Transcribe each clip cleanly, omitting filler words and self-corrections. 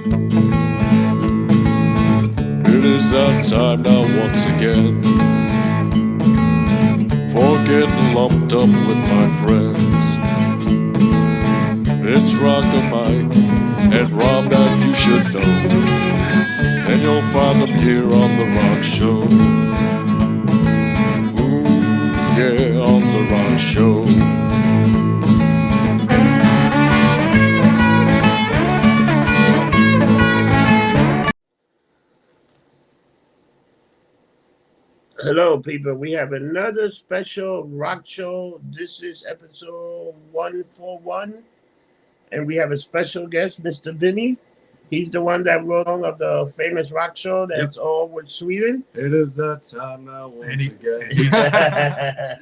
It is that time now once again, for getting lumped up with my friends. It's RockerMike and Rob that you should know, and you'll find them here on the Rockshow. Ooh, yeah, on the Rockshow. Hello, people. We have another special rock show. This is episode 141. And we have a special guest, Mr. Vinny. He's the one that wrote all of the famous rock show that's all with Sweden. It is that time now once again.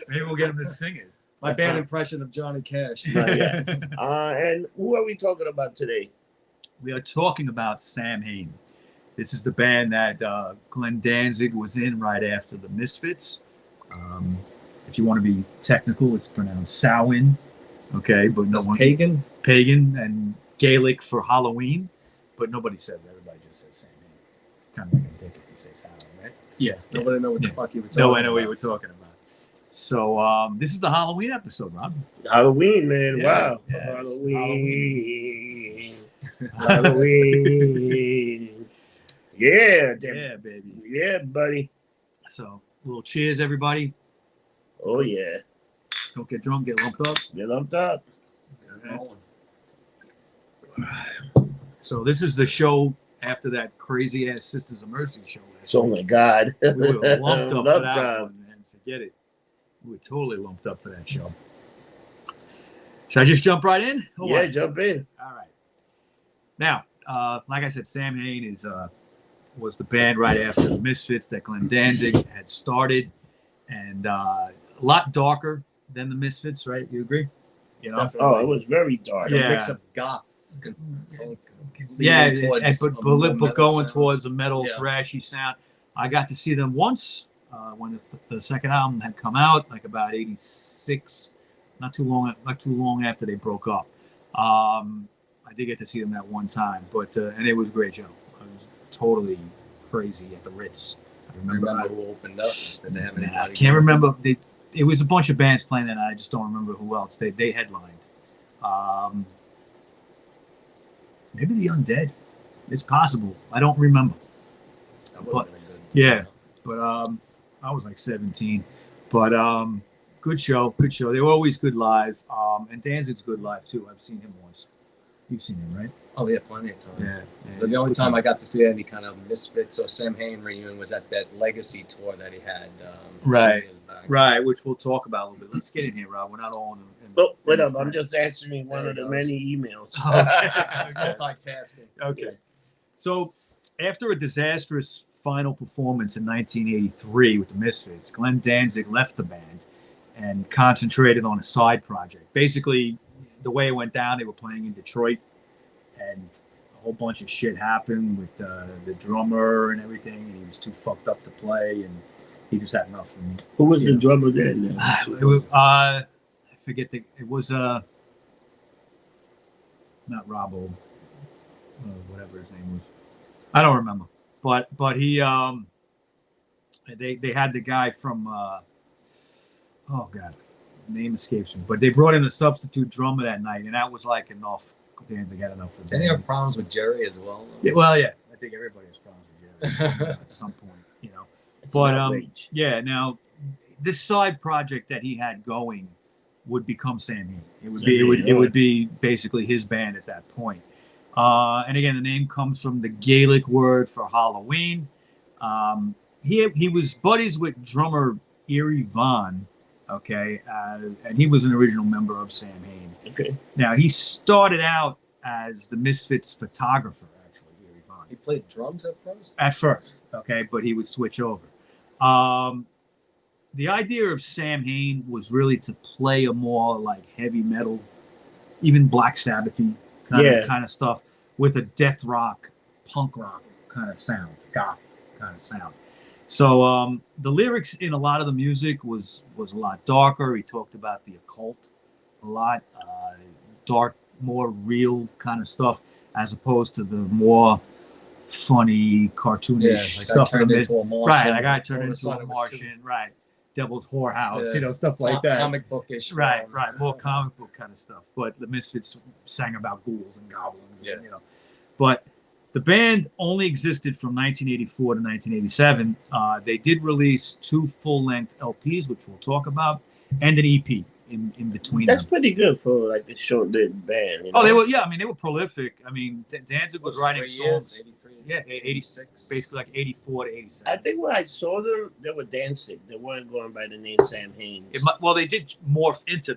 Maybe we'll get him to sing it. My band impression of Johnny Cash. Yeah. And who are we talking about today? We are talking about Samhain. This is the band that Glenn Danzig was in right after the Misfits. If you want to be technical, it's pronounced sah-win. Okay, but no one pagan and Gaelic for Halloween, but nobody says. Everybody just says Samhain. Kind of like a dick if you say Samhain, right? Yeah, nobody know what the fuck you were talking about. No, I know what you were talking about. So this is the Halloween episode, Rob. Halloween, man! Yeah, wow, yes. Halloween. Yeah, yeah, baby. Yeah, buddy. So, a little cheers, everybody. Oh, yeah. Don't get drunk, get lumped up. Get lumped up. Okay. So, this is the show after that crazy-ass Sisters of Mercy show. Oh, my God. We were lumped up for that one, man. Forget it. We were totally lumped up for that show. Should I just jump right in? Yeah, jump in. All right. Now, like I said, Samhain was the band right after the Misfits that Glenn Danzig had started, and a lot darker than the Misfits, right? You agree? You know? Definitely. Oh, it was very dark. Yeah. A mix of goth. Yeah, but going towards a metal thrashy sound. I got to see them once when the second album had come out, like about '86, not too long after they broke up. I did get to see them that one time, but and it was a great show. It was totally crazy at the Ritz. I remember who opened up. I can't remember. It was a bunch of bands playing that night. I just don't remember who else. They headlined. Maybe the Undead. It's possible. I don't remember. But yeah, but I was like 17. But good show. They were always good live. And Danzig's good live too. I've seen him once. You've seen him, right? Oh yeah, plenty of time. Yeah. But the only time I got to see any kind of Misfits or Samhain reunion was at that Legacy tour that he had. Right. Right, which we'll talk about a little bit. Let's get in here, Rob. We're not all in. Oh, wait up. I'm just answering one of the many emails. Multitasking. Okay. So, after a disastrous final performance in 1983 with the Misfits, Glenn Danzig left the band and concentrated on a side project. Basically, the way it went down, they were playing in Detroit, and a whole bunch of shit happened with the drummer and everything, and he was too fucked up to play, and he just had enough. And, who was the drummer then? I forget. It was not Robbo, whatever his name was. I don't remember. But he they had the guy from oh god, name escapes me. But they brought in a substitute drummer that night, and that was like enough. Danzig had enough for that. Didn't he have problems with Jerry as well? Yeah, well, yeah. I think everybody has problems with Jerry at some point, you know. But yeah, now this side project that he had going would become Samhain. It would be basically his band at that point. And again, the name comes from the Gaelic word for Halloween. He was buddies with drummer Eerie Vaughn, okay, and he was an original member of Samhain. Okay. Now he started out as the Misfits photographer. Actually, Eerie Vaughn. He played drums at first. At first, okay, but he would switch over. The idea of Samhain was really to play a more like heavy metal, even Black Sabbath-y kind of stuff with a death rock, punk rock kind of sound, goth kind of sound. So the lyrics in a lot of the music was a lot darker. He talked about the occult a lot, dark, more real kind of stuff. as opposed to the more funny, cartoonish stuff. Turned into a Martian. Right, like I turned into a Martian. Right, Devil's Whorehouse, stuff like that. Comic bookish. Right, more comic book kind of stuff. But the Misfits sang about ghouls and goblins. And, But the band only existed from 1984 to 1987. They did release 2 full-length LPs, which we'll talk about, and an EP in between. That's pretty good for like a short-lived band. Oh, they were. Yeah, I mean, they were prolific. I mean, Danzig was writing songs. 83. Yeah, 86, basically like 84 to 87. I think when I saw them, they were Danzig. They weren't going by the name Sam-hane. Well, they did morph into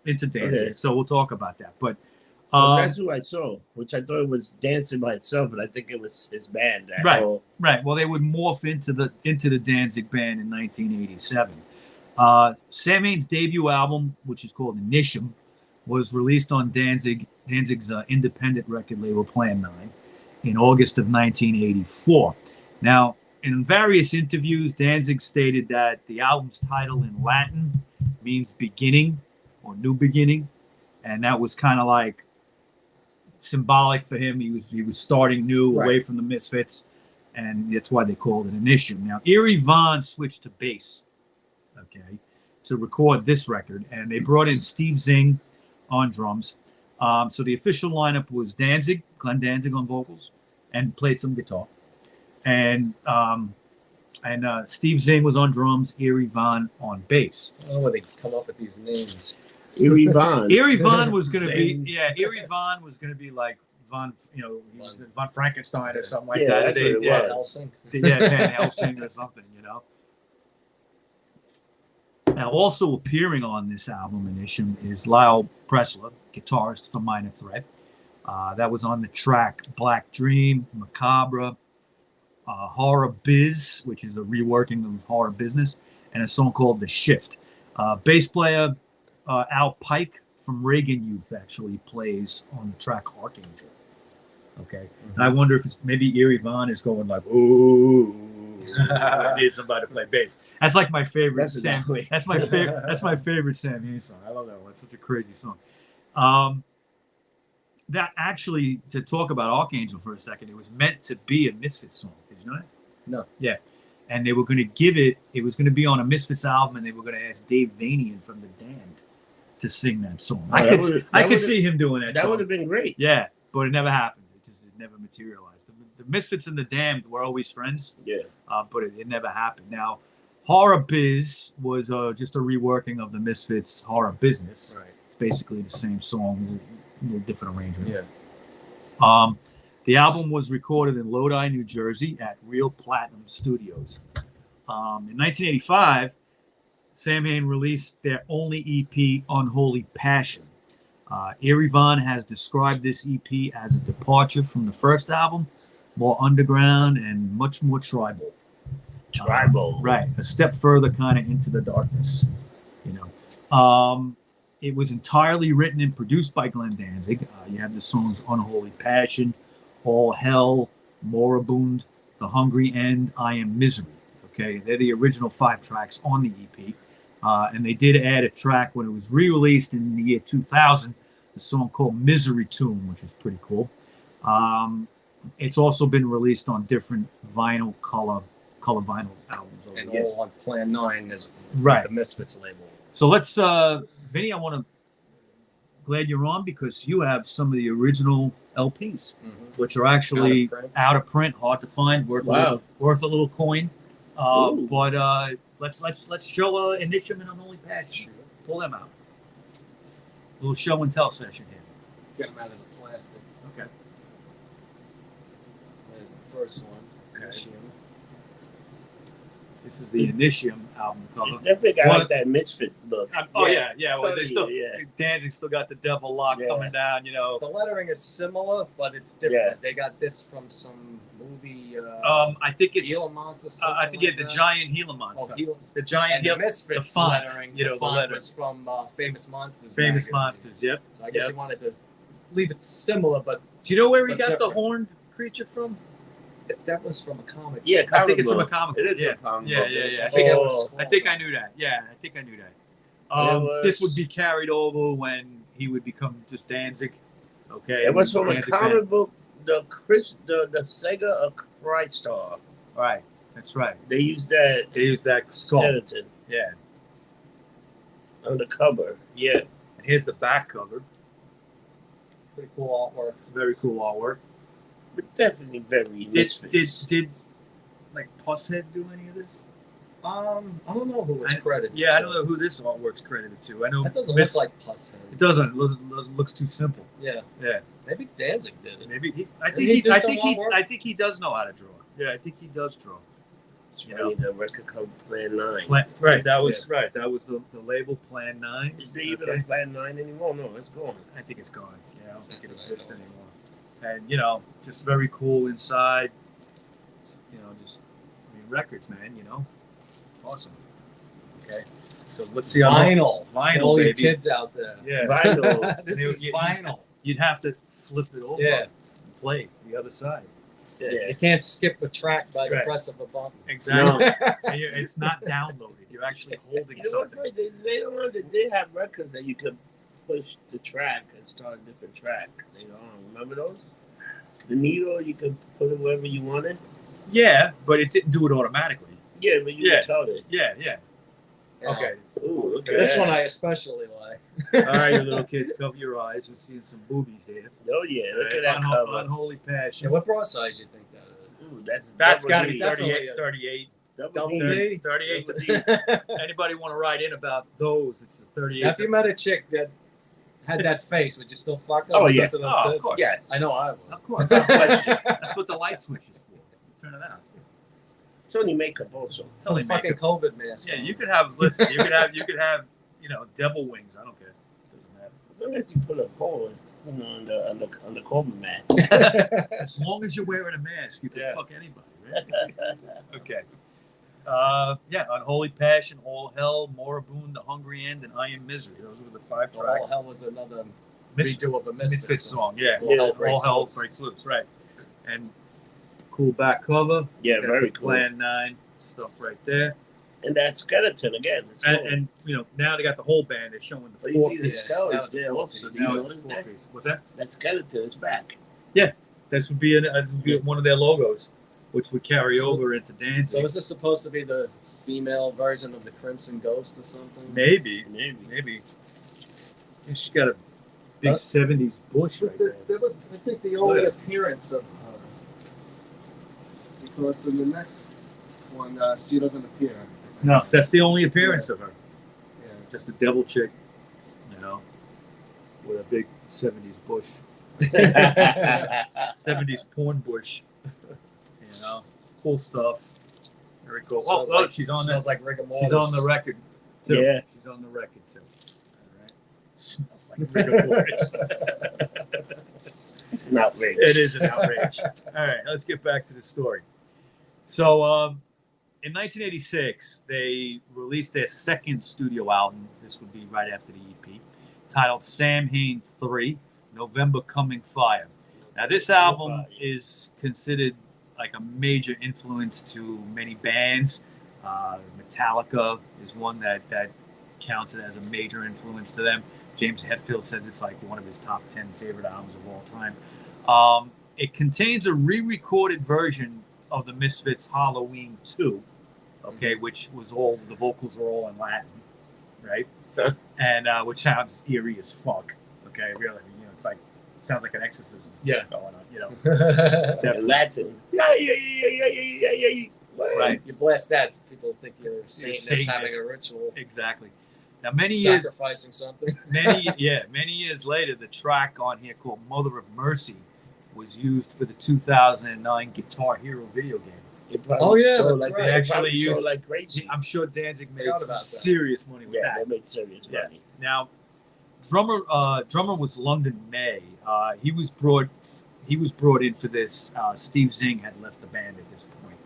Danzig. Okay. So we'll talk about that. But that's who I saw, which I thought it was Danzig by itself, but I think it was his band. Right. Well, they would morph into the Danzig band in 1987. Samhain's debut album, which is called Initium, was released on Danzig's independent record label Plan 9 in August of 1984. Now, in various interviews, Danzig stated that the album's title in Latin means beginning or new beginning, and that was kind of like symbolic for him. He was starting new, away from the Misfits, and that's why they called it Initium. Now, Eerie Von switched to bass, to record this record, and they brought in Steve Zing on drums. So the official lineup was Danzig, Glenn Danzig on vocals, and played some guitar, and Steve Zing was on drums, Eerie Von on bass. I don't know where they come up with these names. Eerie Von. Eerie Von was going to be, Eerie Von was going to be like Von, Von Frankenstein or something like that. That's what it was. Helsing. Van Helsing or something, Now, also appearing on this album, Initium, is Lyle Pressler, guitarist for Minor Threat. That was on the track Black Dream, Macabre, Horror Biz, which is a reworking of Horror Business, and a song called The Shift. Bass player Al Pike from Reagan Youth actually plays on the track Archangel. Okay. And I wonder if it's maybe Eerie Von is going like, ooh, I need somebody to play bass. That's like my favorite Sam. That's my favorite. That's my favorite Sam Hane song. I love that one. It's such a crazy song. That actually, to talk about Archangel for a second, it was meant to be a Misfits song. Did you know that? No. Yeah. And they were going to give it. It was going to be on a Misfits album, and they were going to ask Dave Vanian from The Damned to sing that song. I could see him doing that. That would have been great. Yeah, but it never happened. It never materialized. The Misfits and The Damned were always friends. Yeah. But it never happened. Now, Horror Biz was just a reworking of the Misfits' Horror Business. Right. It's basically the same song, a little different arrangement. Yeah. The album was recorded in Lodi, New Jersey at Real Platinum Studios. In 1985, Samhain released their only EP, Unholy Passion. Eerie Von has described this EP as a departure from the first album, more underground and much more tribal. Right. A step further kind of into the darkness, It was entirely written and produced by Glenn Danzig. You have the songs Unholy Passion, All Hell, Moribund, The Hungry End, I Am Misery. Okay, they're the original 5 tracks on the EP. And they did add a track when it was re-released in the year 2000, a song called Misery Tomb, which is pretty cool. It's also been released on different vinyl color vinyl albums. And all on Plan 9 is right. The Misfits label. So let's, Vinny, glad you're on because you have some of the original LPs, which are actually out of print, hard to find, worth a little coin. But let's show Initium and Unholy Passion. Pull them out. A little show and tell session here. Get them out of the plastic. Okay. There's the first one. Okay. Initium. This is the Initium album cover. Definitely got like that Misfit look. Yeah. Well, they still Danzig still got the devil lock coming down. The lettering is similar, but it's different. Yeah. They got this from some movie. I think it's Gila Monster. I think the Giant Gila Monster. The Giant Gila Misfits the font, lettering. The font was from Famous Monsters. Famous magazine. Monsters. Yep. So I guess he wanted to leave it similar, but do you know where he got the horned creature from? That was from a comic. Yeah, I think it's from a comic. It is from a comic. Yeah. I think I knew that. Yeah, I think I knew that. This would be carried over when he would become just Danzig. Okay. It was from a comic book the Saga of Crystar. Right. That's right. They use that. They use that skull. Skeleton. Yeah. On the cover. Yeah. And here's the back cover. Pretty cool artwork. Very cool artwork. But definitely very Misfits. Did like Pusshead do any of this? I don't know who it's credited. Yeah, to. I don't know who this artwork's credited to. I know That doesn't look like Pusshead. It doesn't. It looks too simple. Yeah. Yeah. Maybe Danzig did it. Maybe I think he does know how to draw. Yeah, I think he does draw. It's funny, the record called Plan 9. Right. That was right. That was the label Plan 9. Is there even a Plan 9 anymore? No, it's gone. I think it's gone. Yeah, I don't think it exists anymore. And just very cool inside. Just records, man. Awesome. Okay, so let's see vinyl. All your baby. Kids out there. Yeah, vinyl. This is vinyl. You'd have to flip it over. Yeah. And play the other side. Yeah. You can't skip a track by the press of a button. Exactly. It's not downloaded. You're actually holding something. They don't know that they have records that you could push the track and start a different track. They don't remember those. The needle, you could put it wherever you wanted. Yeah, but it didn't do it automatically. Yeah, but you could tell it. Yeah. Okay. Ooh, look at this that. one I especially like. All right, you little kids, cover your eyes. We're seeing some boobies here. Oh yeah, look at that cover. Unholy Passion. Yeah, what bra size do you think that is? Ooh, that's got to D. be 38. Double D. 38. Anybody want to write in about those? It's a 38. Now, if you met a chick that had that face, would you still fuck her? Oh yeah, of course. Yes. I know I would. Of course. That's what the light switch is for. Turn it out. It's only makeup also. It's only fucking makeup. COVID mask. Yeah, you could have. Listen, you could have. Devil wings. I don't care. Doesn't matter. As long as you put a pole on the COVID mask. As long as you're wearing a mask, you can fuck anybody, right? Okay. Unholy Passion, All Hell, Moribund, The Hungry End, and I Am Misery. Those were the 5 tracks. All Hell was another redo of a Misfits song. Yeah. All Hell Breaks Loose. Right. And cool back cover. Yeah, very cool. Plan 9 stuff right there. And that skeleton again. And now they got the whole band. They're showing the 4 you see the piece. skeleton there also. Now it's a 4 piece. What's that? That skeleton is back. Yeah. This would be one of their logos, which would carry over into Danzig. So is this supposed to be the female version of the Crimson Ghost or something? Maybe. She's got a big 70s bush right there. That was, I think, the only appearance of her. Because in the next one, she doesn't appear. No, that's the only appearance of her. Yeah. Just a devil chick, with a big 70s bush. 70s porn bush. Cool stuff. Very cool. She's on smells like rigor mortis. She's on the record too. Yeah. She's on the record too. All right. Smells like rigor mortis. It's an outrage. It is an outrage. All right, let's get back to the story. So, in 1986, they released their second studio album. This would be right after the EP, titled Samhain 3, November Coming Fire. Now, this album is considered like a major influence to many bands. Metallica is one that counts it as a major influence to them. James Hetfield says it's like one of his top 10 favorite albums of all time. It contains a re-recorded version of the Misfits' Halloween 2, okay, which was the vocals were all in Latin, right? Huh? And which sounds eerie as fuck, okay, really. It sounds like an exorcism going on, Definitely. Latin. Yeah. Right. You blast that, so people think you're Satanist having a ritual. Exactly. Now, many years sacrificing something. many years later, the track on here called "Mother of Mercy" was used for the 2009 Guitar Hero video game. Oh yeah, so that's like right. They actually used. like crazy. I'm sure Danzig made some that. serious money with that. They made serious money. Now, drummer was London May. He was brought in for this. Steve Zing had left the band at this point.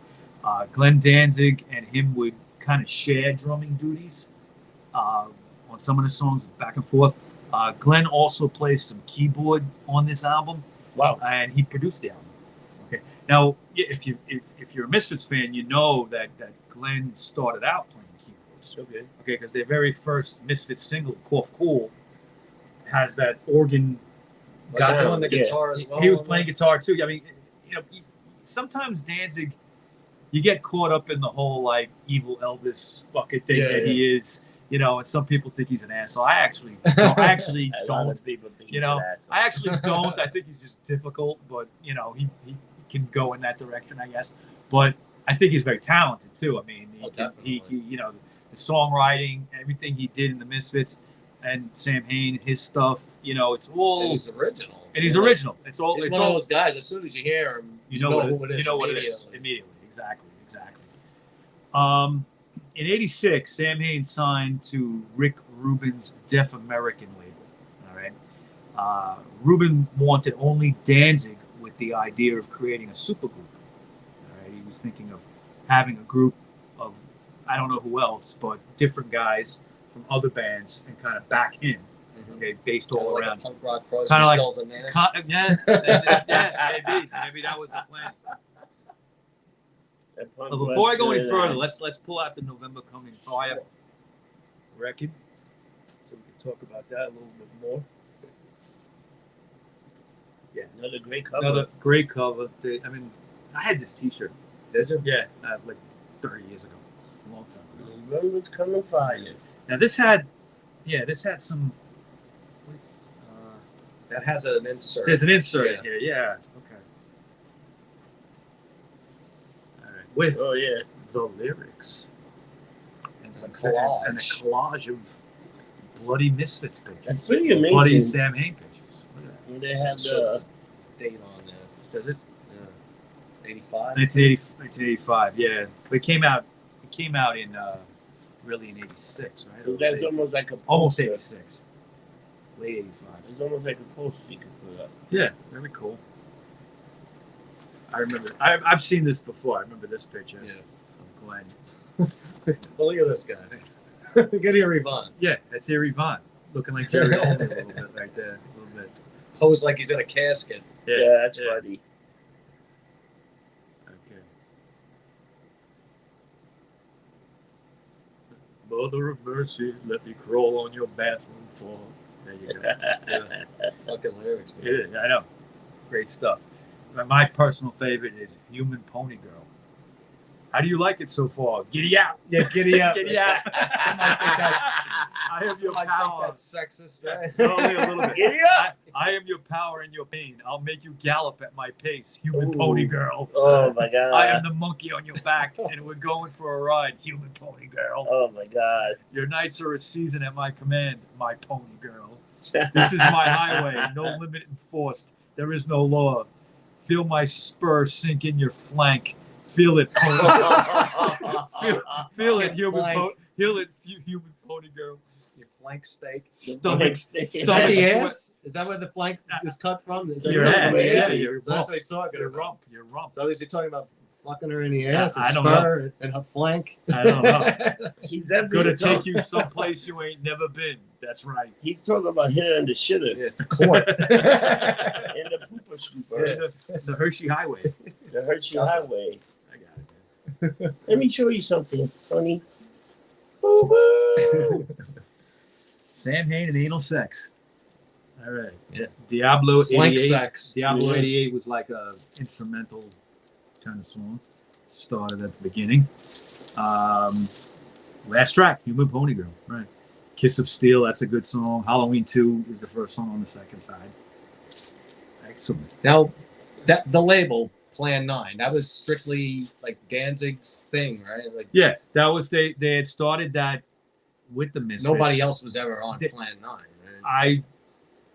Glenn Danzig and him would kind of share drumming duties on some of the songs, back and forth. Glenn also plays some keyboard on this album. Wow! And he produced the album. Okay. Now, if you're a Misfits fan, you know that Glenn started out playing keyboards. Okay, because their very first Misfits single, "Cough Cool," has that organ got doing the guitar as well. He was playing guitar too. I mean, sometimes Danzig, you get caught up in the whole like evil Elvis fucking thing that he is. And some people think he's an asshole. I actually don't. I actually don't. I think he's just difficult, but he can go in that direction, I guess. But I think he's very talented too. I mean, he the songwriting, everything he did in the Misfits and Samhain, his stuff, it's all. And he's original. It's all. He's one of those guys. As soon as you hear him, you know who it is. You know what it is immediately. Exactly. In '86, Samhain signed to Rick Rubin's Deaf American label. All right. Rubin wanted only Danzig with the idea of creating a supergroup. All right. He was thinking of having a group of, I don't know who else, but different guys from other bands and kind of back him. Okay, based all like around. A punk rock Crosby, kind of like, Stills and Nash. Maybe that was the plan. But before I go any further, let's pull out the November Coming Fire record, so we can talk about that a little bit more. Yeah, another great cover. I had this T-shirt. Did you? Yeah, like 30 years ago, a long time ago. November's Coming Fire. Now this had some. That has an insert. There's an insert here. Yeah. Okay. All right. With the lyrics and some collage. And a collage of bloody Misfits pictures. That's pretty amazing. Bloody Samhain pictures. Look at that. They have the date on there. Does it? Yeah. 85. 1985. Yeah. But it came out in really in 86, right? So that's almost like a poster. Almost 86. Late 85. It's almost like a poster you can put up. Yeah, very cool. I remember. I've seen this before. I remember this picture of Glenn. Well, look at this guy. Get Eerie Von. Yeah, that's Eerie Von. Looking like Jerry Older a little bit right there. A little bit. Posed like he's in a casket. Yeah, that's funny. Okay. Mother of mercy, let me crawl on your bathroom floor. There you go. Yeah. Fucking lyrics. Man. It is, I know. Great stuff. My personal favorite is Human Pony Girl. How do you like it so far? Giddy out. Yeah, giddy out. Giddy out. I am your think power. that's sexist, right? Only a little bit. Giddy up. I am your power and your pain. I'll make you gallop at my pace, Human Pony Girl. Oh my God. I am the monkey on your back, and we're going for a ride, Human Pony Girl. Oh my God. Your nights are a season at my command, my pony girl. This is my highway, no limit enforced. There is no law. Feel my spur sink in your flank. Feel it, pony. feel it, human pony girl. Your flank steak. Stomach. Is that the ass? Is that where the flank is cut from? Is that Your ass. Yeah, Your so that's what he's talking Your about. rump. So is he talking about fucking her in the ass, I don't spur, and her flank? I don't know. He's definitely Gonna take you someplace you ain't never been. That's right. He's talking about here in the shitter. Yeah, the court. In the pooper scooper. The Hershey Highway. The Hershey Highway. I got it. Let me show you something funny. Boo-boo. Samhain and anal sex. All right. Yeah. Diablo Flank 88. sex. Diablo 88 was like a instrumental kind of song. Started at the beginning. Last track, Human Pony Girl. Right. Kiss of Steel, that's a good song. Halloween 2 is the first song on the second side. Excellent. Now, the label Plan 9, that was strictly like Danzig's thing, right? Like Yeah, that was they had started that with the Misfits. nobody else was ever on Plan 9, right? I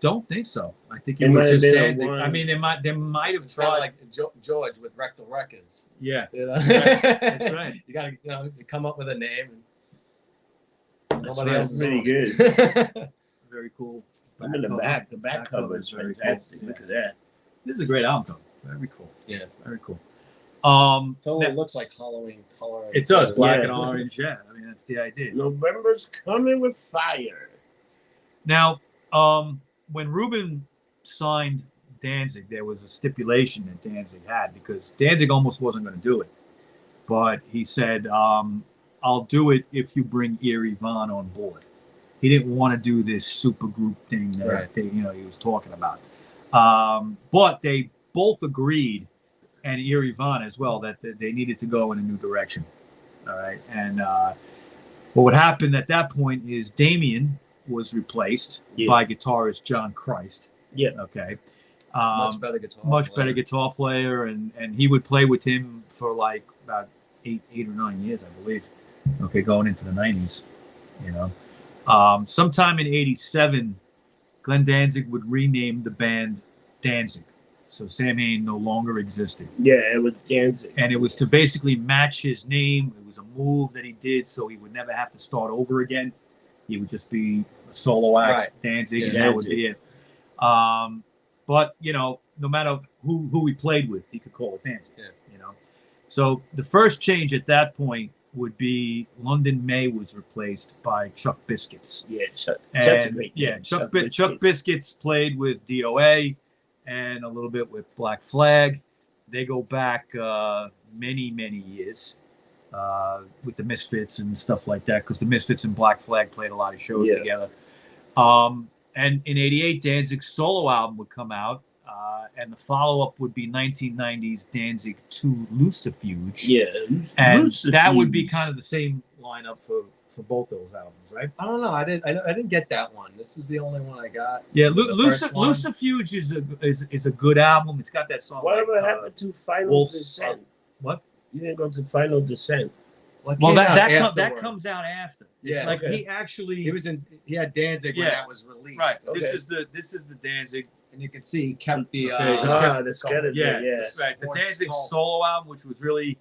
don't think so. I think it It was might have just been Danzig. one. I mean, they might have It's kind of tried. like George with Rectal Records. Yeah, You know? that's right. You gotta, you come up with a name. And That's nobody right. else is Pretty on. good. Very cool. I'm in the back. The back cover is very fantastic. cool. Look at that. This is a great album, though. Very cool. Yeah. Very cool. Totally now- looks like Halloween color. it does black Yeah. and orange. Yeah, I mean that's the idea. November's coming with fire. Now, when Rubin signed Danzig, there was a stipulation that Danzig had because Danzig almost wasn't going to do it, but he said, "I'll do it if you bring Eerie Von on board." He didn't want to do this super group thing that Right. he was talking about. But they both agreed, and Eerie as well, that they needed to go in a new direction. All right. And what happened at that point is Damien was replaced by guitarist John Christ. Yeah. Okay. Much better guitar player, and he would play with him for like about eight or 9 years, I believe. Okay, going into the 90s, you know. Sometime in '87, Glenn Danzig would rename the band Danzig, so Samhain no longer existed. Yeah, it was Danzig, and it was to basically match his name. It was a move that he did, so he would never have to start over again. He would just be a solo act, Danzig, and that would be it. But you know, no matter who he played with, he could call it Danzig. Yeah. You know, so the first change at that point would be London May was replaced by Chuck Biscuits. Yeah, Chuck. Chuck Biscuits played with DOA and a little bit with Black Flag. They go back many years with the Misfits and stuff like that, because the Misfits and Black Flag played a lot of shows together. And in '88, Danzig's solo album would come out, and the follow-up would be 1990's Danzig 2 Lucifuge. Yeah, and that would be kind of the same lineup for both those albums, right? I don't know. I didn't get that one. This was the only one I got. Yeah, Lucifuge is a good album. It's got that song. Whatever happened to Final Descent? What? You didn't go to Final Descent. Well, that comes out after. Yeah, like he had Danzig when that was released. Right. Okay. This is the Danzig, and you can see he kept the the skeleton. That's right. The Danzig solo album, which was really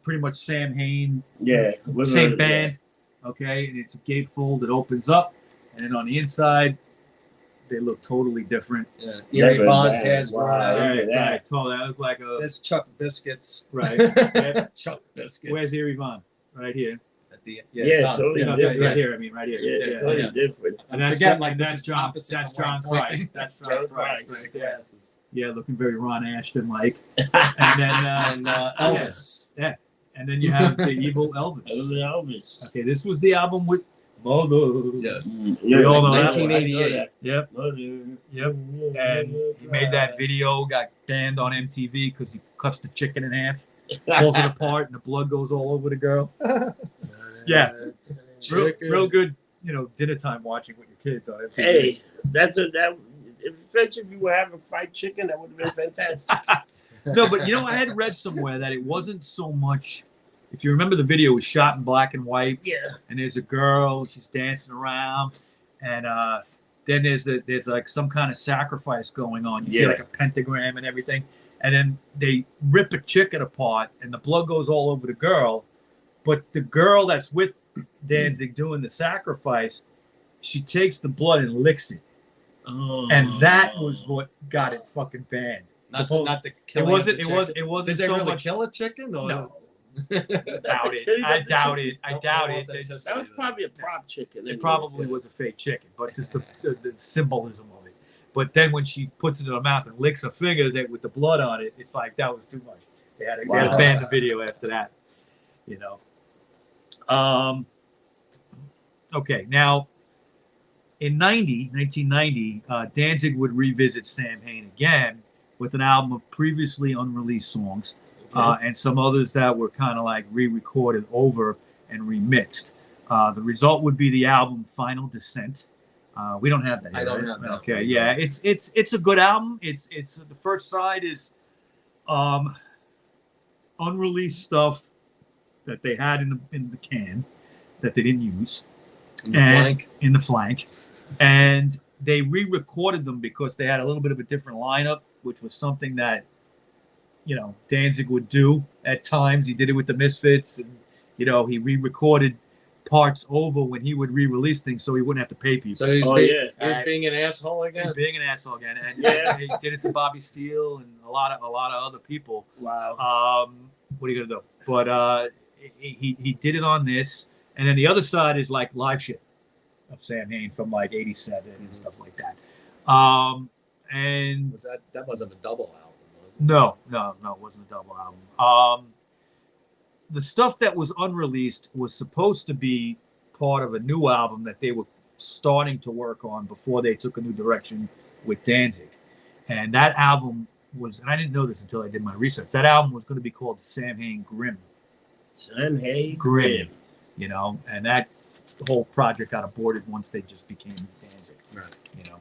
pretty much Sam-hane. Yeah, same band. Okay, and it's a gatefold that opens up, and then on the inside, they look totally different. Yeah, Eerie Vaughn's hair's right. Tall. That looked like a. This Chuck Biscuits. Right. Chuck Biscuits. Where's Eerie Vaughn? Right here. At the totally different. Right here. I mean, right here. Yeah, totally different. And that's Again, that's John Christ. That's John Christ. Right there. Yeah, looking very Ron Ashton-like. And then Elvis. Yeah. And then you have the evil Elvis. Elvis. Okay, this was the album with Mother. Yes. We all know 1988. Yep. And he made that video, got banned on MTV because he cuts the chicken in half, pulls it apart, and the blood goes all over the girl. Yeah. Real good, dinner time watching with your kids on MTV. Hey, especially if you were having fried chicken, that would have been fantastic. No, but I had read somewhere that it wasn't so much. If you remember, the video was shot in black and white. Yeah. And there's a girl, she's dancing around, and then there's like some kind of sacrifice going on. You see like a pentagram and everything, and then they rip a chicken apart, and the blood goes all over the girl. But the girl that's with Danzig doing the sacrifice, she takes the blood and licks it, and that was what got it fucking banned. Not the killing. It wasn't Did they so really much. kill a chicken? Or No. Doubt it. I doubt it. That was probably a prop chicken. It probably was a fake chicken, but just the symbolism of it. But then when she puts it in her mouth and licks her fingers with the blood on it, it's like that was too much. They had to ban the video after that. Okay, now in 1990, Danzig would revisit Samhain again with an album of previously unreleased songs. And some others that were kind of like re-recorded over and remixed. The result would be the album Final Descent. We don't have that yet. I don't have that. Okay, yeah, it's a good album. It's the first side is unreleased stuff that they had in the can that they didn't use. In the flank. And they re-recorded them because they had a little bit of a different lineup, which was something that Danzig would do at times. He did it with the Misfits, and he re-recorded parts over when he would re-release things, so he wouldn't have to pay people. So he's being an asshole again. And he did it to Bobby Steele and a lot of other people. Wow. What are you gonna do? But he did it on this, and then the other side is like live shit of Samhain from like '87 and stuff like that. And that wasn't a double album. No, it wasn't a double album. The stuff that was unreleased was supposed to be part of a new album that they were starting to work on before they took a new direction with Danzig. And that album was, and I didn't know this until I did my research, that album was going to be called Samhain Grim. Samhain Grim. You know, and that whole project got aborted once they just became Danzig. Right. You know.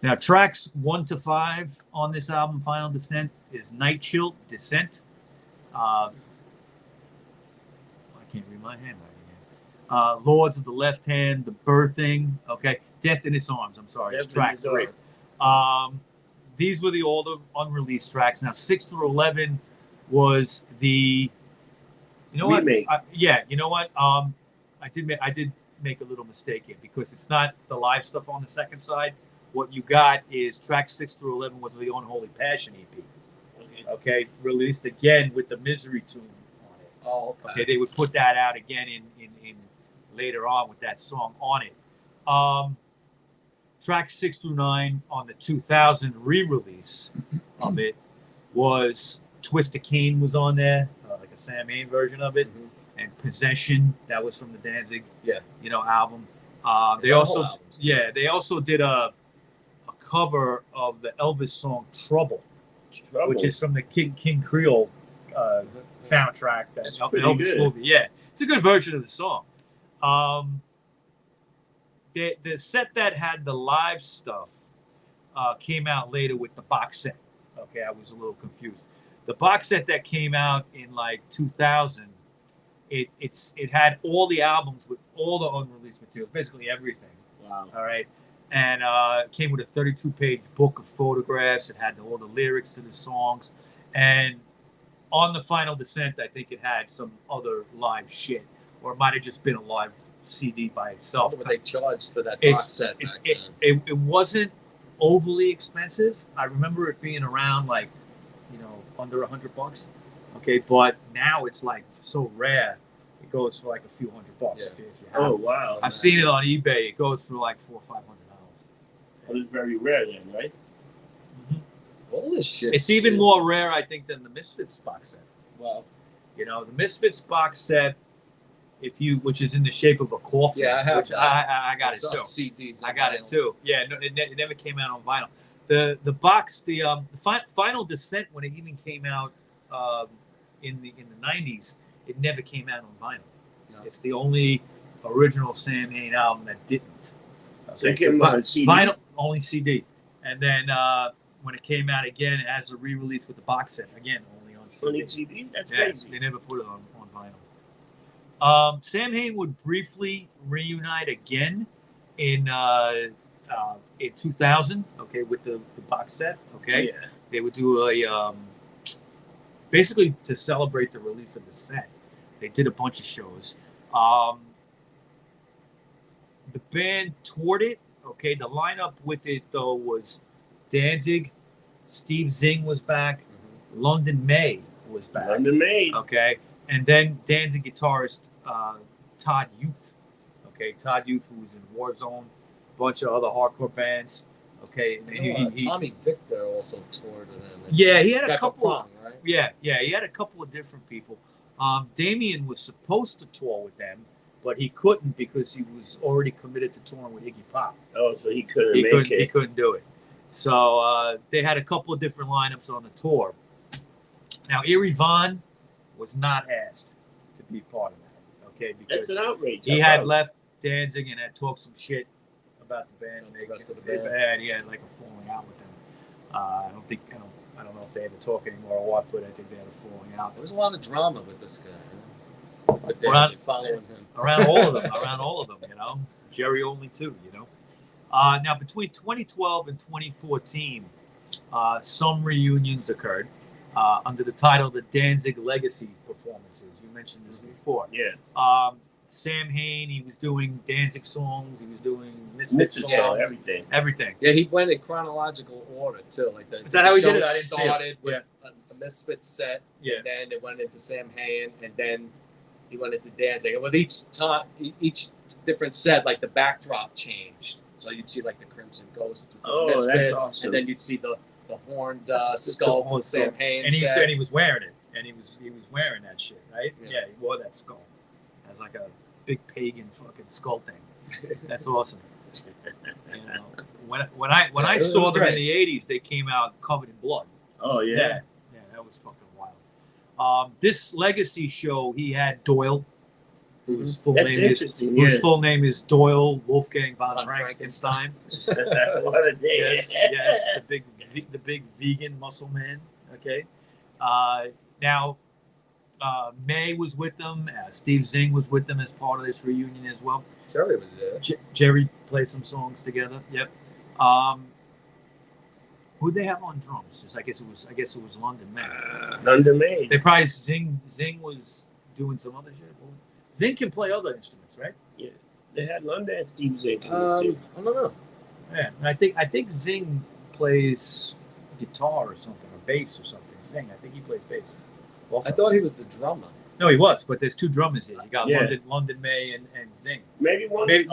Now, tracks 1 to 5 on this album, Final Descent, is Night Chill, Descent. I can't read my handwriting here. Lords of the Left Hand, The Birthing, okay, Death in Its Arms. I'm sorry, it's track 3. These were all the unreleased tracks. Now, 6 through 11 was the, you know remake. what? Yeah, you know what? I did make a little mistake here because it's not the live stuff on the second side. What you got is track 6 through 11 was the Unholy Passion EP. Okay, released again with the Misery tune on it. Oh, Okay, they would put that out again in later on with that song on it. Track 6 through 9 on the 2000 re-release of it was Twist of Cain was on there, like a Samhain version of it, and Possession, that was from the Danzig, album. They also did a cover of the Elvis song Trouble, which is from the King Creole soundtrack. That's the Elvis movie. Yeah, it's a good version of the song. The set that had the live stuff came out later with the box set. Okay, I was a little confused. The box set that came out in like 2000, it had all the albums with all the unreleased materials, basically everything. Wow. All right. And it came with a 32-page book of photographs. It had all the lyrics to the songs. And on the Final Descent, I think it had some other live shit. Or it might have just been a live CD by itself. What they charged for that box set back then. It wasn't overly expensive. I remember it being around like, under $100. Okay, but now it's like so rare. It goes for like a few $100. Yeah. If you have Oh, it. wow. I've seen it on eBay. It goes for like $400 or $500. Well, it's very rare then, right? Mm-hmm. All this shit. It's even more rare, I think, than the Misfits box set. Wow. The Misfits box set, which is in the shape of a coffin. Yeah, I have that. I got it It's too. on CDs. I got it too. Yeah, no, it never came out on vinyl. The box, the Final Descent, when it even came out in the 90s, it never came out on vinyl. No. It's the only original Samhain album that didn't. So it came out on CD? Vinyl, only CD. And then when it came out again as a re-release with the box set, again, only on CD. Only CD? That's crazy. They never put it on vinyl. Samhain would briefly reunite again in 2000, okay, with the box set, okay? Yeah. They would do a, basically to celebrate the release of the set, they did a bunch of shows. The band toured it, okay? The lineup with it, though, was Danzig, Steve Zing was back, London May was back. London May. Okay, and then Danzig guitarist Todd Youth. Okay, Todd Youth, who was in Warzone, a bunch of other hardcore bands. Okay, and Tommy Victor also toured with him. Yeah, he had a couple. Prong, right? Yeah, he had a couple of different people. Damien was supposed to tour with them, but he couldn't because he was already committed to touring with Iggy Pop. Oh, so he couldn't make it. He couldn't do it. So they had a couple of different lineups on the tour. Now, Eerie Von was not asked to be part of that, okay? Because that's an outrage. he had left Danzig and had talked some shit about the band. The rest of the band. He had like a falling out with them. I don't know if they had to talk anymore or what, but I think they had a falling out. There was a lot of drama with this guy. With Danzig following him. Around all of them, Jerry only too, Now, between 2012 and 2014, some reunions occurred under the title The Danzig Legacy Performances. You mentioned this before. Yeah. Samhain, he was doing Danzig songs. He was doing Misfits songs. Yeah, everything. Yeah, he went in chronological order, too. Like Is that how he did it? I didn't started see it. with the Misfits set, yeah. And then it went into Samhain, and then he went into Danzig. And with each different set, like the backdrop changed. So you'd see like the Crimson Ghost. Oh, Misfits, that's awesome. And then you'd see the horned skull from Samhain. And he was wearing it. And he was wearing that shit, right? Yeah, he wore that skull. As like a big pagan fucking skull thing. That's awesome. When I saw them in the '80s, they came out covered in blood. Oh yeah, that was fucking wild. This Legacy show, he had Doyle, whose full name is Doyle Wolfgang von Frankenstein. What a day! Yes, the big vegan muscle man. Okay, now. May was with them. Steve Zing was with them as part of this reunion as well. Jerry was there. Jerry played some songs together. Yep. Who'd they have on drums? I guess it was London May. London May. They probably Zing was doing some other shit. Zing can play other instruments, right? Yeah. They had London and Steve Zing. I don't know. Yeah. I think Zing plays guitar or something, or bass or something. Zing, I think he plays bass. Also. I thought he was the drummer. No, he was, but there's two drummers here. You got London May and Zing. Maybe one set.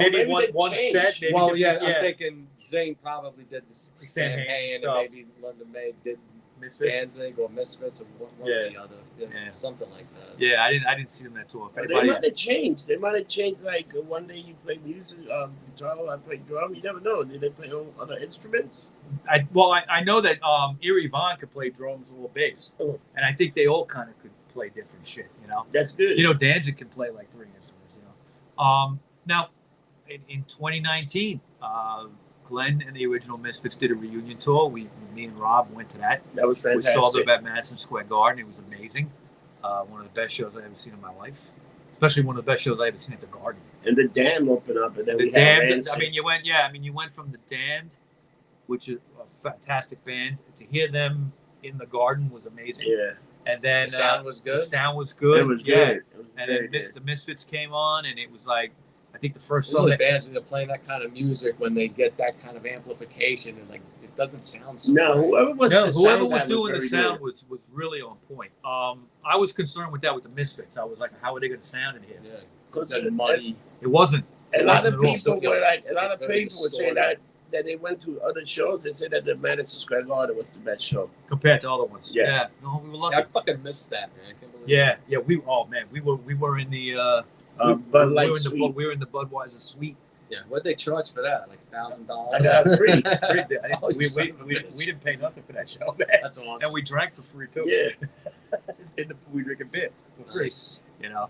Maybe I'm thinking Zing probably did the Samhain, and maybe London May did Misfits. Danzig or Misfits or one or the other, something like that. Yeah, I didn't see them that tour. They might have changed. They might have changed. Like one day you play music, guitar, I play drum. You never know. Did they play other instruments? I know that Eerie Von could play drums or bass, and I think they all kind of could play different shit. You know, that's good. You know, Danzig can play like 3 instruments. You know, now in 2019, Glenn and the original Misfits did a reunion tour. Me and Rob went to that. That was fantastic. We saw them at Madison Square Garden. It was amazing. One of the best shows I've ever seen in my life. Especially one of the best shows I've ever seen at the Garden. And the Dam opened up, and then the Damned. You went from the Damned, which is a fantastic band, to hear them in the Garden was amazing. Yeah. And then the sound was good. The sound was good. It was good. And then the Misfits came on, and it was like, I think the first song. Bands that are playing that kind of music, when they get that kind of amplification, and like it doesn't sound so no, good. Whoever was doing the sound was really on point. I was concerned with that with the Misfits. I was like, how are they going to sound in here? Yeah, because money. It wasn't. A lot of people were saying that they went to other shows. They said that the Madison Square Garden was the best show compared to other ones. Yeah. No, we were lucky. I fucking missed that, man. I can't believe We were in the Bud Light suite. We were in the Budweiser suite. Yeah, what'd they charge for that? Like $1,000? I got free. We didn't pay nothing for that show, man. That's awesome. And we drank for free too. Yeah. We drinking beer for free. Nice. You know,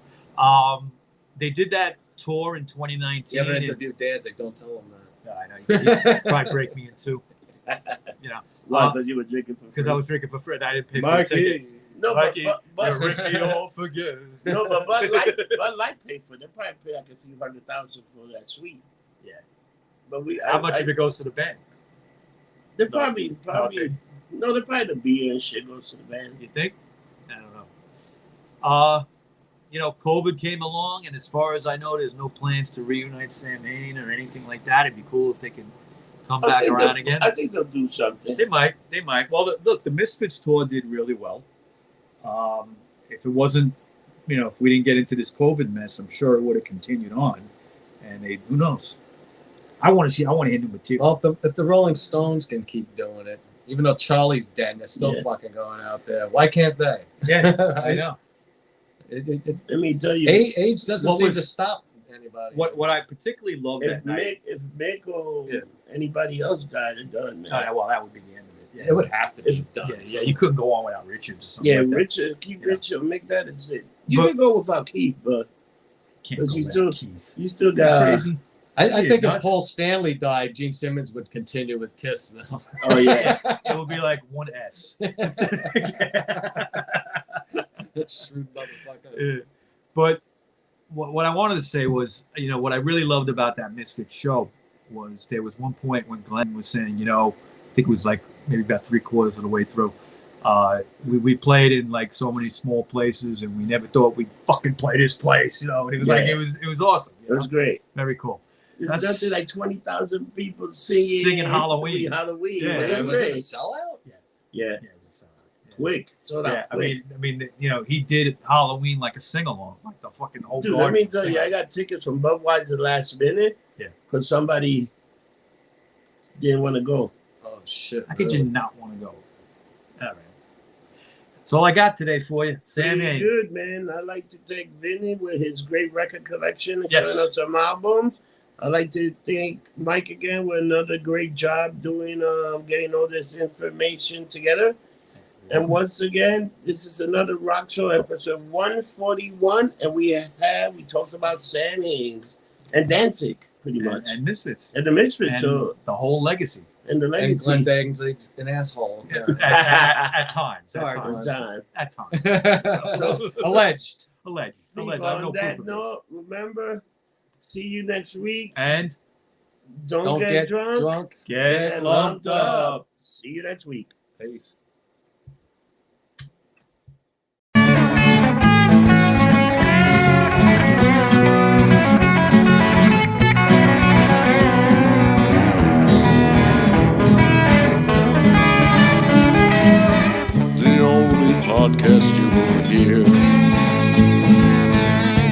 they did that tour in 2019. You ever interviewed Danzig? Don't tell him that. No, I know. You'd probably break me in two. You know, why? Because you were drinking for free. Because I was drinking for free. And I didn't pay for the ticket. No, Mikey, but you rip me off again. No, but Bud Light paid for it. They probably pay like a few $100,000 for that suite. Yeah. But how much of it goes to the band? They probably the beer and shit goes to the band. You think? I don't know. You know, COVID came along, and as far as I know, there's no plans to reunite Sam-hane or anything like that. It'd be cool if they could come back around again. I think they'll do something. They might. Well, look, the Misfits tour did really well. If it wasn't, if we didn't get into this COVID mess, I'm sure it would have continued on. And who knows? I want to hear new material. Well, if the Rolling Stones can keep doing it, even though Charlie's dead, and they're still fucking going out there. Why can't they? Yeah, I know. Let me tell you, age doesn't seem to stop anybody. What I particularly loved if Mick or anybody else died, it done. Oh, well, that would be the end of it. Yeah, it would have to be done. Yeah, you couldn't go on without Richards or something. Yeah, like Richard, keep Richard, make that is it. You can go without Keith, but can't go without Keith. You still got crazy. I think if Paul Stanley died, Gene Simmons would continue with Kiss. Though. Oh yeah, it would be like 1S. Shrewd motherfucker. Yeah. But what I wanted to say was, what I really loved about that Misfits show was there was one point when Glenn was saying, I think it was like maybe about 3/4 of the way through. We played in like so many small places, and we never thought we'd fucking play this place. And it was like it was awesome. It was great. Very cool. There's nothing like 20,000 people singing Halloween. Halloween. Yeah, was it a sellout? Yeah. It was a sellout. Quick. Sold out quick. I mean, he did Halloween like a sing along, like the fucking whole. Dude, let me tell you, I got tickets from Budweiser last minute. Yeah. Because somebody didn't want to go. Oh shit! How could you not want to go? All right. That's all I got today for you, Sam-hane. Good, man. I'd like to thank Vinny with his great record collection and showing us some albums. I'd like to thank Mike again with another great job doing getting all this information together. And once again, this is another Rock Show episode 141, and we talked about Samhain and Danzig pretty much, and Misfits, and the Misfits, and so the whole legacy, and the legacy. And Glenn Danzig's an asshole. at times. Sorry, At times. So, Alleged. Alleged. I have on no that proof of note, remember, see you next week. And Don't get drunk. Get lumped up. See you next week. Peace. The only podcast you will hear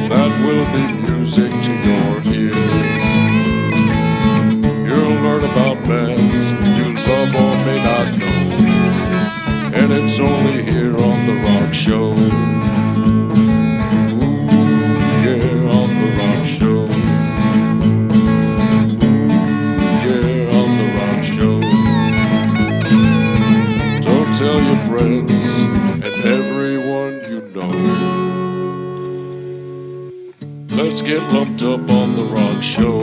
that will be music to your ears. You'll learn about bands you love or may not know, and it's only here on the Rock Show. Ooh, yeah, on the Rock Show. Ooh, yeah, on the Rock Show. Don't tell your friends and everyone you know. Let's get lumped up on the Rock Show.